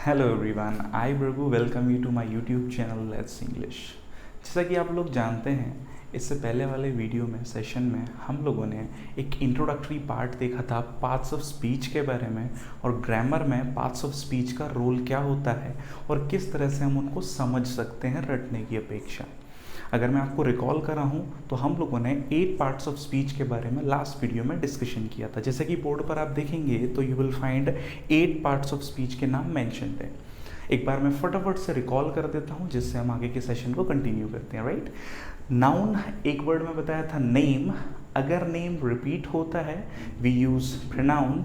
Hello everyone, I Prabhu welcome you to my YouTube channel let's English. जैसा कि आप लोग जानते हैं, इससे पहले वाले वीडियो में सेशन में हम लोगों ने एक इंट्रोडक्टरी पार्ट देखा था पार्ट्स ऑफ स्पीच के बारे में, और ग्रामर में पार्ट्स ऑफ स्पीच का रोल क्या होता है और किस तरह से हम उनको समझ सकते हैं रटने की अपेक्षा। अगर मैं आपको रिकॉल करा हूँ तो हम लोगों ने 8 पार्ट्स ऑफ स्पीच के बारे में लास्ट वीडियो में डिस्कशन किया था। जैसे कि बोर्ड पर आप देखेंगे तो you will find 8 parts of speech के नाम मेंशन थे। एक बार मैं फटाफट से रिकॉल कर देता हूँ जिससे हम आगे के सेशन को कंटिन्यू करते हैं। राइट, नाउन एक वर्ड में बताया था नेम। अगर नेम रिपीट होता है वी यूज प्रोनाउन।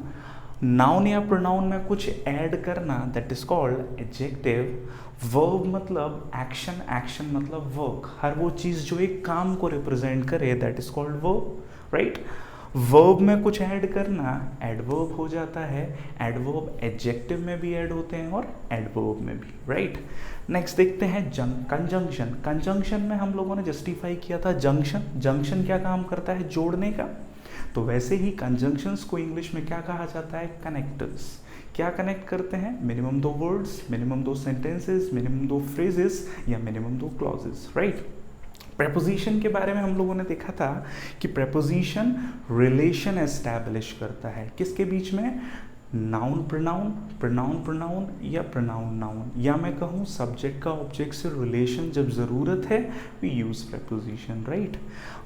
नाउन या प्रोनाउन में कुछ ऐड करना that is called adjective. Verb मतलब एक्शन, एक्शन मतलब वर्क। हर वो चीज़ जो एक काम को रिप्रेजेंट करे that is called verb. Right, verb में कुछ ऐड करना एडवर्ब हो जाता है। एडवर्ब एडजेक्टिव में भी ऐड होते हैं और एडवर्ब में भी। राइट, नेक्स्ट देखते हैं कंजंक्शन। कंजंक्शन में हम लोगों ने जस्टिफाई किया था जंक्शन। जंक्शन क्या काम करता है? जोड़ने का। तो वैसे ही कंजंक्शंस को इंग्लिश में क्या कहा जाता है? कनेक्टर्स। क्या कनेक्ट करते हैं? Minimum 2 words, minimum 2 sentences, minimum 2 phrases या मिनिमम 2 क्लॉजेस। राइट, प्रेपोजिशन के बारे में हम लोगों ने देखा था कि प्रेपोजिशन रिलेशन एस्टैब्लिश करता है किसके बीच में? नाउन प्रोनाउन, प्रोनाउन प्रोनाउन या प्रोनाउन नाउन, या मैं कहूँ सब्जेक्ट का ऑब्जेक्ट से रिलेशन जब ज़रूरत है वी यूज़ प्रेपोजिशन। राइट,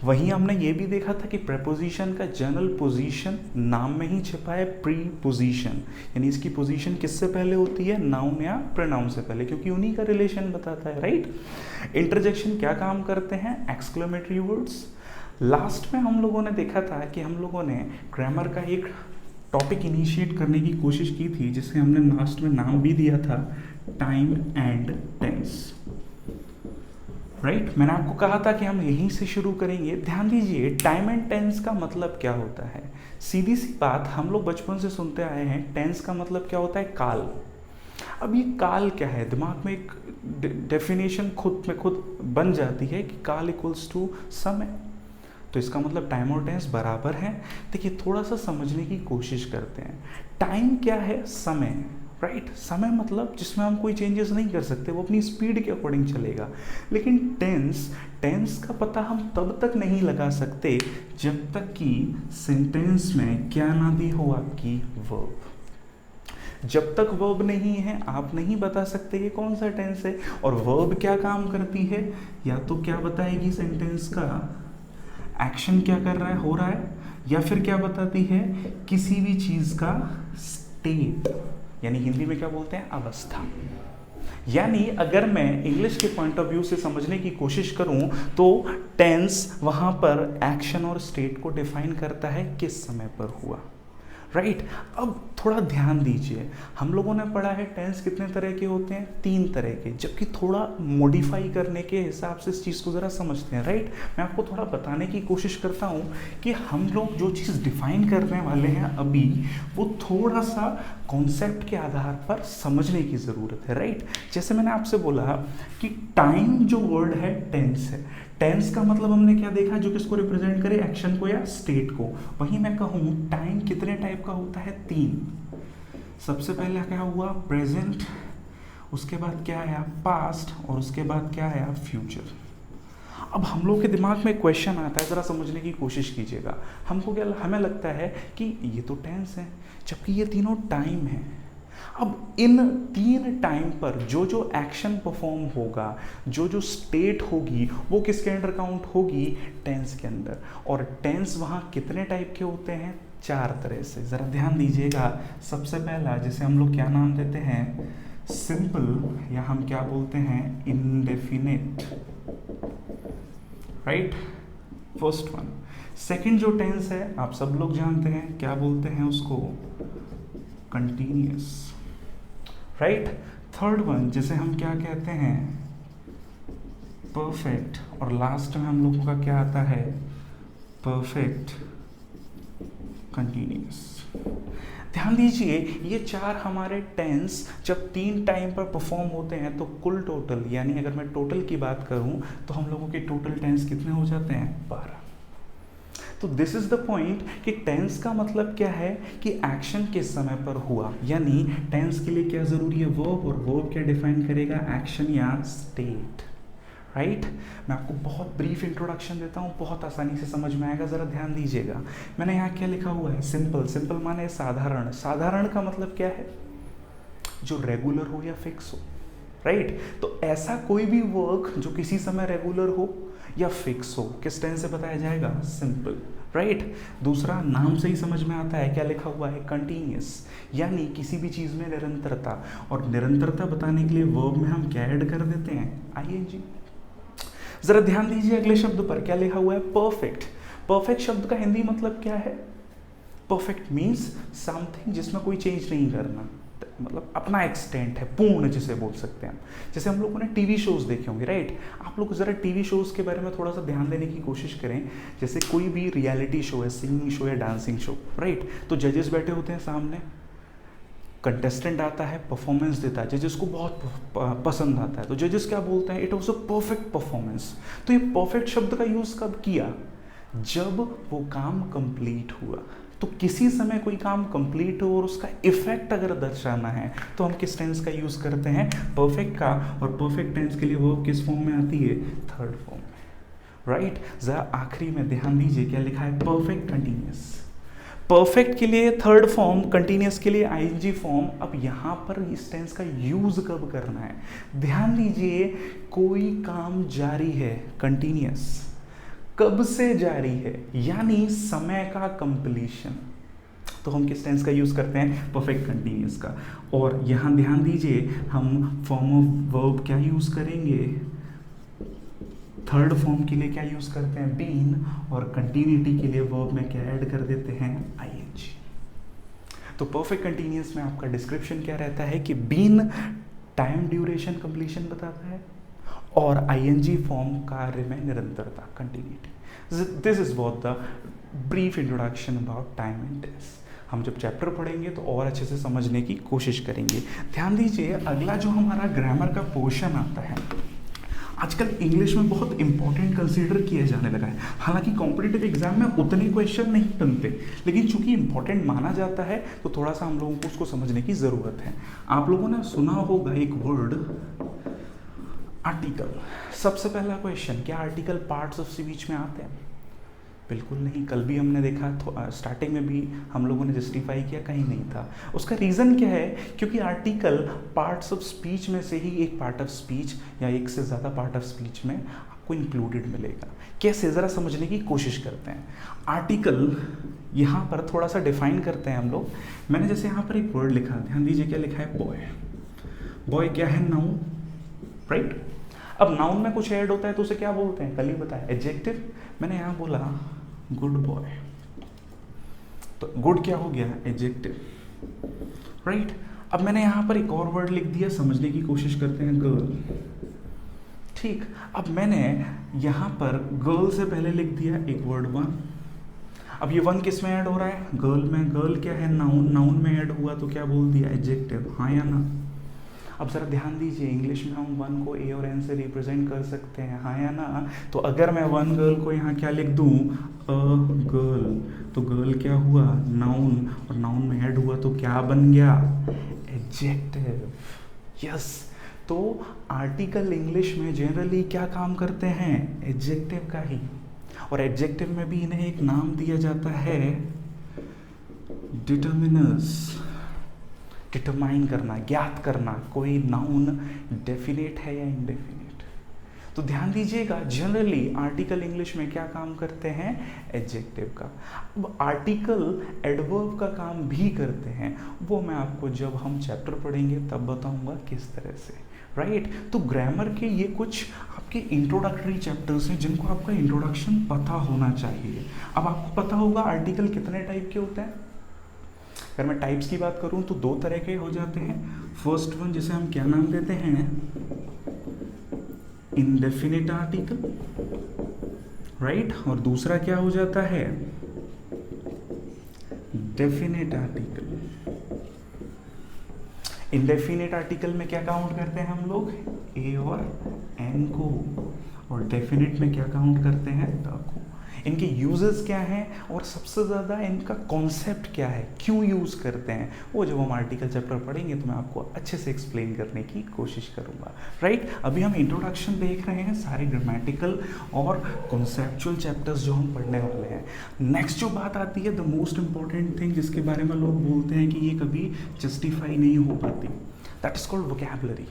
वहीं हमने ये भी देखा था कि प्रेपोजिशन का जनरल पोजीशन नाम में ही छिपा है, प्रीपोजिशन, यानी इसकी पोजीशन किससे पहले होती है? नाउन या प्रोनाउन से पहले, क्योंकि उन्हीं का रिलेशन बताता है। राइट, इंटरजेक्शन क्या काम करते हैं? Exclamatory words. लास्ट में हम लोगों ने देखा था कि हम लोगों ने ग्रामर का एक टॉपिक इनिशिएट करने की कोशिश की थी जिसे हमने लास्ट में नाम भी दिया था टाइम एंड टेंस। राइट, मैंने आपको कहा था कि हम यहीं से शुरू करेंगे। ध्यान दीजिए, टाइम एंड टेंस का मतलब क्या होता है? सीधी सी बात, हम लोग बचपन से सुनते आए हैं टेंस का मतलब क्या होता है? काल। अब ये काल क्या है? दिमाग में एक डेफिनेशन खुद में खुद बन जाती है कि काल इक्वल्स टू समय। तो इसका मतलब टाइम और टेंस बराबर हैं। देखिए, थोड़ा सा समझने की कोशिश करते हैं। टाइम क्या है? समय। राइट, समय मतलब जिसमें हम कोई चेंजेस नहीं कर सकते, वो अपनी स्पीड के अकॉर्डिंग चलेगा। लेकिन टेंस, टेंस का पता हम तब तक नहीं लगा सकते जब तक कि सेंटेंस में क्या ना दी हो आपकी वर्ब। जब तक वर्ब नहीं है आप नहीं बता सकते ये कौन सा टेंस है। और वर्ब क्या काम करती है? या तो क्या बताएगी सेंटेंस का एक्शन क्या कर रहा है, हो रहा है, या फिर क्या बताती है किसी भी चीज का स्टेट, यानी हिंदी में क्या बोलते हैं? अवस्था। यानी अगर मैं इंग्लिश के पॉइंट ऑफ व्यू से समझने की कोशिश करूं तो टेंस वहां पर एक्शन और स्टेट को डिफाइन करता है किस समय पर हुआ। राइट, अब थोड़ा ध्यान दीजिए, हम लोगों ने पढ़ा है टेंस कितने तरह के होते हैं? 3 तरह के, जबकि थोड़ा मॉडिफाई करने के हिसाब से इस चीज़ को ज़रा समझते हैं। राइट, मैं आपको थोड़ा बताने की कोशिश करता हूँ कि हम लोग जो चीज़ डिफाइन करने वाले हैं अभी, वो थोड़ा सा कॉन्सेप्ट के आधार पर समझने की ज़रूरत है। राइट, जैसे मैंने आपसे बोला कि टाइम जो वर्ड है टेंस है। टेंस का मतलब हमने क्या देखा? जो किसको रिप्रेजेंट करे? एक्शन को या स्टेट को। वहीं मैं कहूँ टाइम कितने टाइप का होता है? 3। सबसे पहले क्या हुआ? प्रेजेंट, उसके बाद क्या आया? पास्ट, और उसके बाद क्या आया? फ्यूचर। अब हम लोग के दिमाग में क्वेश्चन आता है, ज़रा समझने की कोशिश कीजिएगा। हमको क्या, हमें लगता है कि ये तो टेंस है जबकि ये तीनों टाइम है। अब इन 3 टाइम पर जो जो एक्शन परफॉर्म होगा, जो जो स्टेट होगी, वो किसके अंडर काउंट होगी? टेंस के अंदर। और टेंस वहाँ कितने टाइप के होते हैं? 4 तरह से। ज़रा ध्यान दीजिएगा। सबसे पहला, जिसे हम लोग क्या नाम देते हैं? सिंपल, या हम क्या बोलते हैं? Indefinite. Right, first one. Second जो टेंस है आप सब लोग जानते हैं, क्या बोलते हैं उसको? कंटिन्यूअस। राइट, थर्ड वन जिसे हम क्या कहते हैं? परफेक्ट। और लास्ट में हम लोगों का क्या आता है? Perfect continuous. ध्यान दीजिए, ये 4 हमारे टेंस जब 3 टाइम पर परफॉर्म होते हैं तो कुल टोटल, यानी अगर मैं टोटल की बात करूं तो हम लोगों के टोटल टेंस कितने हो जाते हैं? 12। तो दिस इज द पॉइंट कि टेंस का मतलब क्या है कि एक्शन किस समय पर हुआ, यानी टेंस के लिए क्या जरूरी है, वर्ब, और वर्ब क्या डिफाइन करेगा, एक्शन या स्टेट, राइट। मैं आपको बहुत ब्रीफ इंट्रोडक्शन देता हूँ, बहुत आसानी से समझ में आएगा, ज़रा ध्यान दीजिएगा। मैंने यहाँ क्या लिखा हुआ है, सिंपल। सिंपल माने साधारण। साधारण का मतलब क्या है, जो रेगुलर हो या फिक्स हो, राइट। तो ऐसा कोई भी वर्क जो किसी समय रेगुलर हो या फिक्स हो, किस टेंस से बताया जाएगा, सिंपल, राइट। दूसरा, नाम से ही समझ में आता है, क्या लिखा हुआ है, कंटिन्यूस, यानी किसी भी चीज़ में निरंतरता। और निरंतरता बताने के लिए वर्ब में हम क्या ऐड कर देते हैं, आईएनजी। जरा ध्यान दीजिए अगले शब्द पर, क्या लिखा हुआ है, परफेक्ट। परफेक्ट शब्द का हिंदी मतलब क्या है, परफेक्ट मीन्स समथिंग जिसमें कोई चेंज नहीं करना, मतलब अपना एक्सटेंट है, पूर्ण जिसे बोल सकते हैं। जैसे हम लोगों ने टीवी शोज देखे होंगे, राइट। आप लोग जरा टीवी शोज के बारे में थोड़ा सा ध्यान देने की कोशिश करें। जैसे कोई भी रियलिटी शो है, सिंगिंग शो है, डांसिंग शो, राइट। तो जजेस बैठे होते हैं सामने, कंटेस्टेंट आता है, परफॉर्मेंस देता है, जजेस को बहुत पसंद आता है, तो जजेस क्या बोलते हैं, it was a perfect performance. तो ये परफेक्ट शब्द का यूज कब किया, जब वो काम कंप्लीट हुआ। तो किसी समय कोई काम कंप्लीट हो और उसका इफेक्ट अगर दर्शाना है तो हम किस टेंस का यूज करते हैं, परफेक्ट का। और परफेक्ट टेंस के लिए वर्ब किस फॉर्म में आती है, थर्ड फॉर्म में, राइट। जरा आखिरी में ध्यान दीजिए, क्या लिखा है, परफेक्ट कंटिन्यूअस। परफेक्ट के लिए थर्ड फॉर्म, कंटिन्यूअस के लिए आईएनजी फॉर्म। अब यहाँ पर इस टेंस का यूज कब करना है, ध्यान दीजिए। कोई काम जारी है, कंटिन्यूअस, कब से जारी है, यानी समय का कंप्लीशन, तो हम किस टेंस का यूज करते हैं, परफेक्ट कंटिन्यूअस का। और यहाँ ध्यान दीजिए, हम फॉर्म ऑफ वर्ब क्या यूज करेंगे, थर्ड फॉर्म के लिए क्या यूज करते हैं, बीन, और कंटिन्यूटी के लिए वर्ब में क्या ऐड कर देते हैं, आईएनजी। तो परफेक्ट कंटिन्यूअस में आपका डिस्क्रिप्शन क्या रहता है कि बीन टाइम ड्यूरेशन कंप्लीशन बताता है, और आईएनजी फॉर्म कार्य में निरंतरता, continuity. This is what the brief introduction about time and tense. हम जब चैप्टर पढ़ेंगे तो और अच्छे से समझने की कोशिश करेंगे। ध्यान दीजिए, अगला जो हमारा ग्रामर का पोर्शन आता है, आजकल इंग्लिश में बहुत इंपॉर्टेंट कंसीडर किया जाने लगा है। हालांकि कॉम्पिटिटिव एग्जाम में उतने क्वेश्चन नहीं बनते, लेकिन चूंकि इंपॉर्टेंट माना जाता है तो थोड़ा सा हम लोगों को उसको समझने की ज़रूरत है। आप लोगों ने सुना होगा एक वर्ड, आर्टिकल। सबसे पहला क्वेश्चन, क्या आर्टिकल पार्ट्स ऑफ स्पीच में आते हैं? बिल्कुल नहीं। कल भी हमने देखा, तो स्टार्टिंग में भी हम लोगों ने जस्टिफाई किया, कहीं नहीं था। उसका रीज़न क्या है, क्योंकि आर्टिकल पार्ट्स ऑफ स्पीच में से ही एक पार्ट ऑफ स्पीच या एक से ज़्यादा पार्ट ऑफ स्पीच में आपको इंक्लूडेड मिलेगा। कैसे, ज़रा समझने की कोशिश करते हैं। आर्टिकल यहाँ पर थोड़ा सा डिफाइन करते हैं हम लोग। मैंने जैसे यहाँ पर एक वर्ड लिखा, ध्यान दीजिए क्या लिखा है, बॉय। बॉय क्या है, नाउन, राइट। अब नाउन में कुछ ऐड होता है तो उसे क्या बोलते हैं, कल ही बताया, एडजेक्टिव। मैंने यहाँ बोला गुड बॉय, तो गुड क्या हो गया, एडजेक्टिव, राइट। अब मैंने यहाँ पर एक और वर्ड लिख दिया, समझने की कोशिश करते हैं, गर्ल, ठीक। अब मैंने यहाँ पर गर्ल से पहले लिख दिया एक वर्ड, वन। अब ये वन किस में ऐड हो रहा है, गर्ल में। गर्ल क्या है, नाउन। नाउन में ऐड हुआ तो क्या बोल दिया, एडजेक्टिव, हाँ या ना। अब ज़रा ध्यान दीजिए, इंग्लिश में हम वन को ए और एन से रिप्रेजेंट कर सकते हैं, हाँ या ना। तो अगर मैं वन गर्ल को यहाँ क्या लिख दूँ, अ गर्ल, तो गर्ल क्या हुआ, नाउन, और नाउन में ऐड हुआ तो क्या बन गया, एडजेक्टिव, यस। तो आर्टिकल इंग्लिश में जनरली क्या काम करते हैं, एडजेक्टिव का ही। और एडजेक्टिव में भी इन्हें एक नाम दिया जाता है, डिटर्मिनर्स। डिटरमाइन करना, ज्ञात करना, कोई नाउन डेफिनेट है या इनडेफिनेट। तो ध्यान दीजिएगा, जनरली आर्टिकल इंग्लिश में क्या काम करते हैं, एडजेक्टिव का। अब आर्टिकल एडवर्ब का काम भी करते हैं, वो मैं आपको जब हम चैप्टर पढ़ेंगे तब बताऊंगा किस तरह से, राइट। तो ग्रामर के ये कुछ आपके इंट्रोडक्टरी चैप्टर्स हैं जिनको आपका इंट्रोडक्शन पता होना चाहिए। अब आपको पता होगा आर्टिकल कितने टाइप के होते हैं। अगर मैं टाइप्स की बात करूं तो दो तरह के हो जाते हैं। फर्स्ट वन, जिसे हम क्या नाम देते हैं, इंडेफिनिट आर्टिकल, राइट। और दूसरा क्या हो जाता है, डेफिनिट आर्टिकल। इंडेफिनिट आर्टिकल में क्या काउंट करते हैं हम लोग, ए और एन को, और डेफिनिट में क्या काउंट करते हैं, द को। इनके यूजेस क्या हैं और सबसे ज़्यादा इनका कॉन्सेप्ट क्या है, क्यों यूज़ करते हैं, वो जब हम आर्टिकल चैप्टर पढ़ेंगे तो मैं आपको अच्छे से एक्सप्लेन करने की कोशिश करूँगा। राइट, अभी हम इंट्रोडक्शन देख रहे हैं, सारे ग्रामेटिकल और कॉन्सेप्चुअल चैप्टर्स जो हम पढ़ने वाले हैं। नेक्स्ट जो बात आती है, द मोस्ट इंपॉर्टेंट थिंग, जिसके बारे में लोग बोलते हैं कि ये कभी जस्टिफाई नहीं हो पाती, दैट इज कॉल्ड वोकैबुलरी।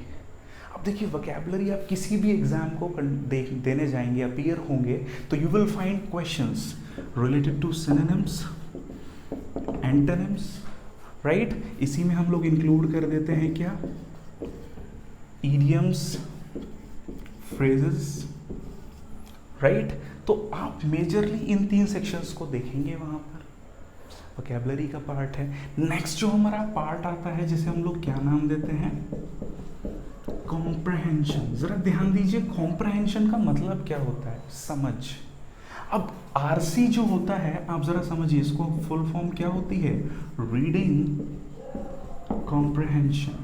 अब देखिए, वोकैबुलरी आप किसी भी एग्जाम को देने जाएंगे, अपीयर होंगे, तो you will find questions related to synonyms, antonyms, right. इसी में हम लोग इंक्लूड कर देते हैं क्या, इडियम्स, फ्रेजेस, राइट। तो आप मेजरली इन 3 सेक्शंस को देखेंगे वहां पर, वोकैबुलरी का पार्ट है। नेक्स्ट जो हमारा पार्ट आता है, जिसे हम लोग क्या नाम देते हैं, कॉम्प्रहेंशन। जरा ध्यान दीजिए, कॉम्प्रहेंशन का मतलब क्या होता है, समझ। अब आरसी जो होता है, आप जरा समझिए इसको, फुल फॉर्म क्या होती है, रीडिंग कॉम्प्रहेंशन,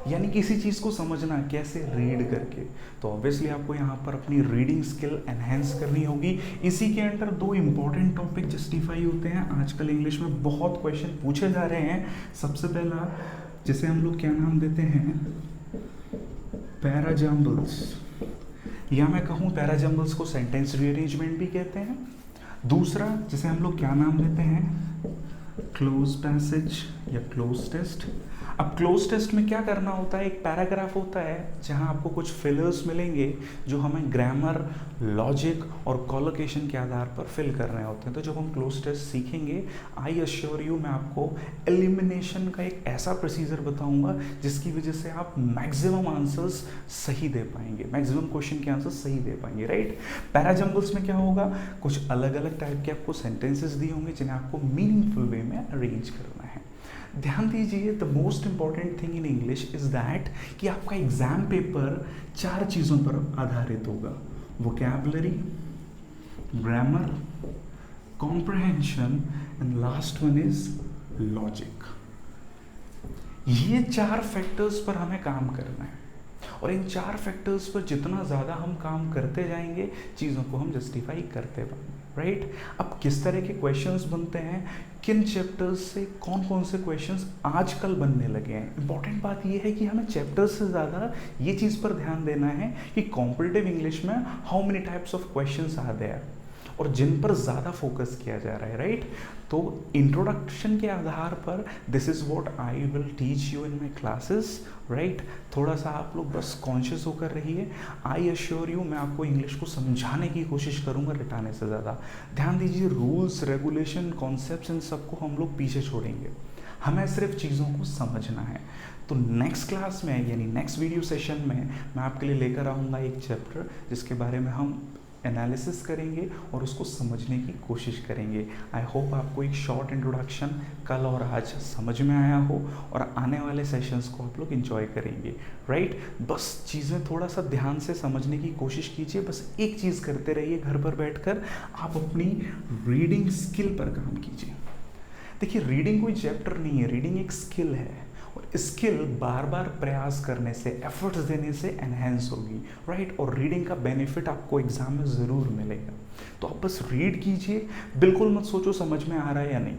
यानी किसी चीज़ को समझना कैसे, रीड करके। तो ऑब्वियसली आपको यहाँ पर अपनी रीडिंग स्किल एनहेंस करनी होगी। इसी के अंडर 2 इंपॉर्टेंट टॉपिक जस्टिफाई होते हैं, आजकल इंग्लिश में बहुत क्वेश्चन पूछे जा रहे हैं। सबसे पहला, जिसे हम लोग क्या नाम देते हैं, पैराजम्बल्स, या मैं कहूँ पैराजम्बल्स को सेंटेंस रीअरेंजमेंट भी कहते हैं। दूसरा, जिसे हम लोग क्या नाम देते हैं, क्लोज पैसेज या क्लोज टेस्ट। अब क्लोज टेस्ट में क्या करना होता है, एक पैराग्राफ होता है जहां आपको कुछ फिलर्स मिलेंगे जो हमें ग्रामर, लॉजिक और कॉलोकेशन के आधार पर फिल करने होते हैं। तो जब हम क्लोज टेस्ट सीखेंगे, आई अश्योर यू, मैं आपको एलिमिनेशन का एक ऐसा प्रोसीजर बताऊंगा जिसकी वजह से आप मैक्सिमम आंसर्स सही दे पाएंगे, मैक्सिमम क्वेश्चन के आंसर सही दे पाएंगे, राइट। पैराजम्बल्स में क्या होगा, कुछ अलग अलग टाइप के आपको सेंटेंसेस दिए होंगे जिन्हें आपको मीनिंगफुल वे में अरेंज करना है। ध्यान दीजिए, the most important thing in English is that कि आपका एग्जाम पेपर 4 चीज़ों पर आधारित होगा, vocabulary, grammar, comprehension and last one is logic. ये 4 फैक्टर्स पर हमें काम करना है, और इन 4 फैक्टर्स पर जितना ज़्यादा हम काम करते जाएंगे, चीज़ों को हम जस्टिफाई करते जाएंगे, राइट। अब किस तरह के क्वेश्चंस बनते हैं, किन चैप्टर्स से कौन कौन से क्वेश्चंस आजकल बनने लगे हैं। इंपॉर्टेंट बात यह है कि हमें चैप्टर्स से ज़्यादा ये चीज़ पर ध्यान देना है कि कॉम्पिटिटिव इंग्लिश में how many types of questions are there, और जिन पर ज़्यादा फोकस किया जा रहा है, राइट। तो इंट्रोडक्शन के आधार पर this is what I will teach you in my classes, right. थोड़ा सा आप लोग बस कॉन्शियस होकर रहिए। आई अश्योर यू, मैं आपको इंग्लिश को समझाने की कोशिश करूँगा, रटाने से ज़्यादा। ध्यान दीजिए, रूल्स, रेगुलेशन, कॉन्सेप्ट्स, इन सबको हम लोग पीछे छोड़ेंगे, हमें सिर्फ चीज़ों को समझना है। तो नेक्स्ट क्लास में, यानी नेक्स्ट वीडियो सेशन में, मैं आपके लिए लेकर आऊँगा एक चैप्टर जिसके बारे में हम एनालिसिस करेंगे और उसको समझने की कोशिश करेंगे। आई होप आपको एक शॉर्ट इंट्रोडक्शन कल और आज समझ में आया हो, और आने वाले सेशंस को आप लोग एंजॉय करेंगे, राइट। बस चीज़ें थोड़ा सा ध्यान से समझने की कोशिश कीजिए, बस एक चीज़ करते रहिए, घर पर बैठकर आप अपनी रीडिंग स्किल पर काम कीजिए। देखिए, रीडिंग कोई चैप्टर नहीं है, रीडिंग एक स्किल है, और स्किल बार बार प्रयास करने से, एफर्ट्स देने से एनहेंस होगी, राइट। और रीडिंग का बेनिफिट आपको एग्जाम में ज़रूर मिलेगा। तो आप बस रीड कीजिए, बिल्कुल मत सोचो समझ में आ रहा है या नहीं,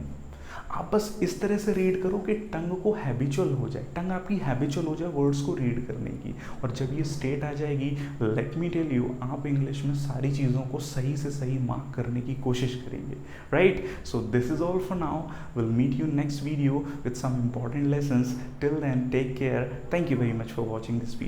आप बस इस तरह से रीड करो कि टंग को हैबिचुअल हो जाए, टंग आपकी हैबिचुअल हो जाए वर्ड्स को रीड करने की। और जब ये स्टेट आ जाएगी, लेट मी टेल यू, आप इंग्लिश में सारी चीज़ों को सही से सही मार्क करने की कोशिश करेंगे, right. So this is all for now, will meet you next video with some important lessons. Till then, take care, thank you very much for watching this video.